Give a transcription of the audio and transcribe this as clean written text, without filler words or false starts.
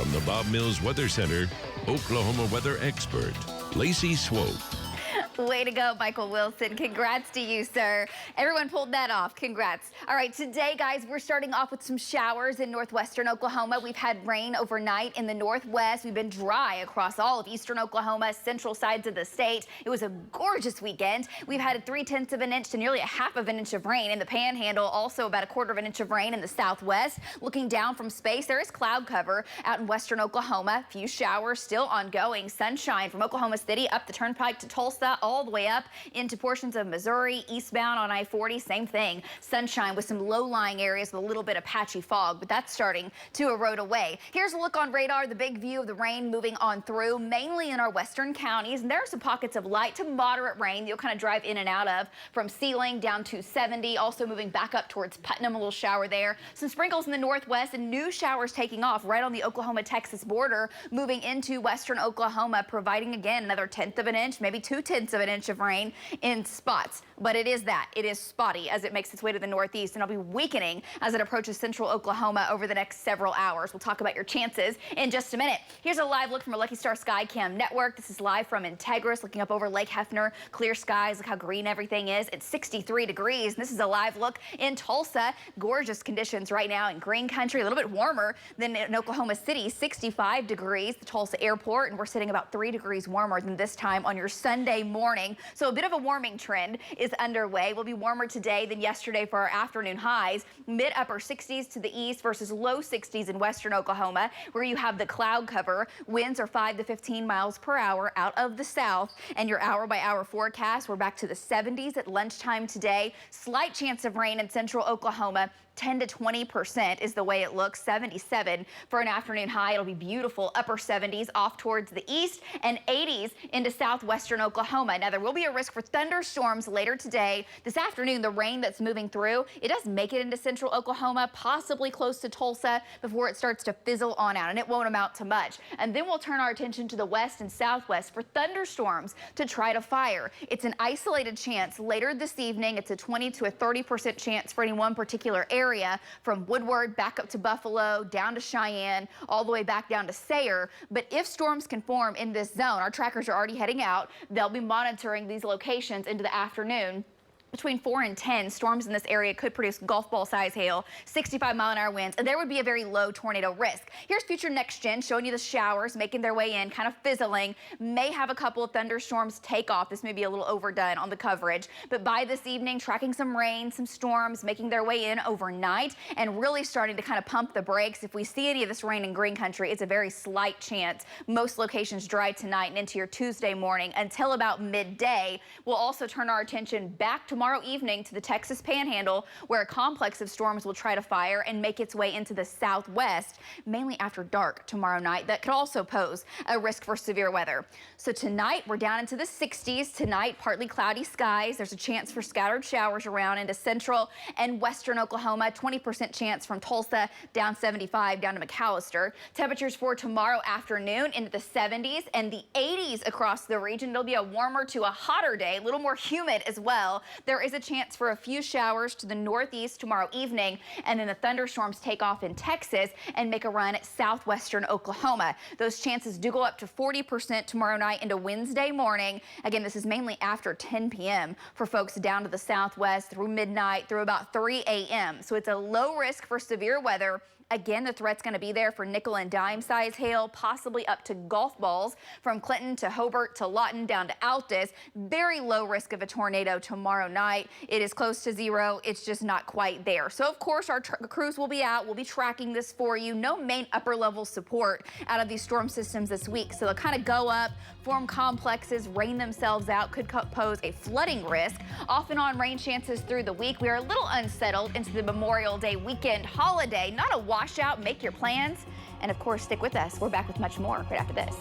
From the Bob Mills Weather Center, Oklahoma weather expert, Lacey Swope. Way to go, Michael Wilson. Congrats to you, sir. Everyone pulled that off. Congrats. All right, today, guys, we're starting off with some showers in northwestern Oklahoma. We've had rain overnight in the northwest. We've been dry across all of eastern Oklahoma, central sides of the state. It was a gorgeous weekend. We've had 3/10 of an inch to nearly 1/2 of an inch of rain in the Panhandle, also about 1/4 of an inch of rain in the southwest. Looking down from space, there is cloud cover out in western Oklahoma. A few showers still ongoing. Sunshine from Oklahoma City up the turnpike to Tulsa, all the way up into portions of Missouri, eastbound on I-40, same thing. Sunshine with some low-lying areas with a little bit of patchy fog, but that's starting to erode away. Here's a look on radar, the big view of the rain moving on through, mainly in our western counties. And there are some pockets of light to moderate rain you'll kind of drive in and out of from Sealing down to 70, also moving back up towards Putnam, a little shower there. Some sprinkles in the northwest and new showers taking off right on the Oklahoma-Texas border, moving into western Oklahoma, providing again another 1/10 of an inch, maybe 2/10 of an inch of rain in spots. But it is spotty as it makes its way to the northeast, and it'll be weakening as it approaches central Oklahoma over the next several hours. We'll talk about your chances in just a minute. Here's a live look from a Lucky Star Skycam network. This is live from Integris, looking up over Lake Hefner. Clear skies, look how green everything is. It's 63 degrees. This is a live look in Tulsa. Gorgeous conditions right now in green country, a little bit warmer than in Oklahoma City, 65 degrees, the Tulsa airport, and we're sitting about 3 degrees warmer than this time on your Sunday morning. So a bit of a warming trend is underway. We'll be warmer today than yesterday for our afternoon highs. Mid-upper 60s to the east versus low 60s in western Oklahoma, where you have the cloud cover. Winds are 5 to 15 miles per hour out of the south. And your hour-by-hour forecast, we're back to the 70s at lunchtime today. Slight chance of rain in central Oklahoma. 10 to 20% is the way it looks. 77 for an afternoon high. It'll be beautiful. Upper 70s off towards the east and 80s into southwestern Oklahoma. Now, there will be a risk for thunderstorms later today. This afternoon, the rain that's moving through, it does make it into central Oklahoma, possibly close to Tulsa before it starts to fizzle on out, and it won't amount to much. And then we'll turn our attention to the west and southwest for thunderstorms to try to fire. It's an isolated chance later this evening. It's a 20 to a 30% chance for any one particular area, from Woodward back up to Buffalo, down to Cheyenne, all the way back down to Sayre. But if storms can form in this zone, our trackers are already heading out. They'll be monitoring these locations into the afternoon. Between 4 and 10, storms in this area could produce golf ball size hail, 65-mile-an-hour winds, and there would be a very low tornado risk. Here's Future Next Gen showing you the showers making their way in, kind of fizzling. May have a couple of thunderstorms take off. This may be a little overdone on the coverage. But by this evening, tracking some rain, some storms making their way in overnight, and really starting to kind of pump the brakes. If we see any of this rain in green country, it's a very slight chance. Most locations dry tonight and into your Tuesday morning until about midday. We'll also turn our attention back tomorrow evening to the Texas Panhandle, where a complex of storms will try to fire and make its way into the southwest, mainly after dark tomorrow night. That could also pose a risk for severe weather. So tonight, we're down into the 60s. Tonight, partly cloudy skies. There's a chance for scattered showers around into central and western Oklahoma. 20% chance from Tulsa, down 75 down to McAllister. Temperatures for tomorrow afternoon into the 70s and the 80s across the region. It'll be a warmer to a hotter day, a little more humid as well. There is a chance for a few showers to the northeast tomorrow evening, and then the thunderstorms take off in Texas and make a run at southwestern Oklahoma. Those chances do go up to 40% tomorrow night into Wednesday morning. Again, this is mainly after 10 p.m. for folks down to the southwest through midnight through about 3 a.m. So it's a low risk for severe weather. Again, the threat's going to be there for nickel and dime size hail, possibly up to golf balls from Clinton to Hobart to Lawton down to Altus. Very low risk of a tornado tomorrow night. It is close to zero. It's just not quite there. So, of course, our crews will be out. We'll be tracking this for you. No main upper level support out of these storm systems this week. So they'll kind of go up, form complexes, rain themselves out, could pose a flooding risk. Off and on rain chances through the week. We are a little unsettled into the Memorial Day weekend holiday. Not a washout. Make your plans. And, of course, stick with us. We're back with much more right after this.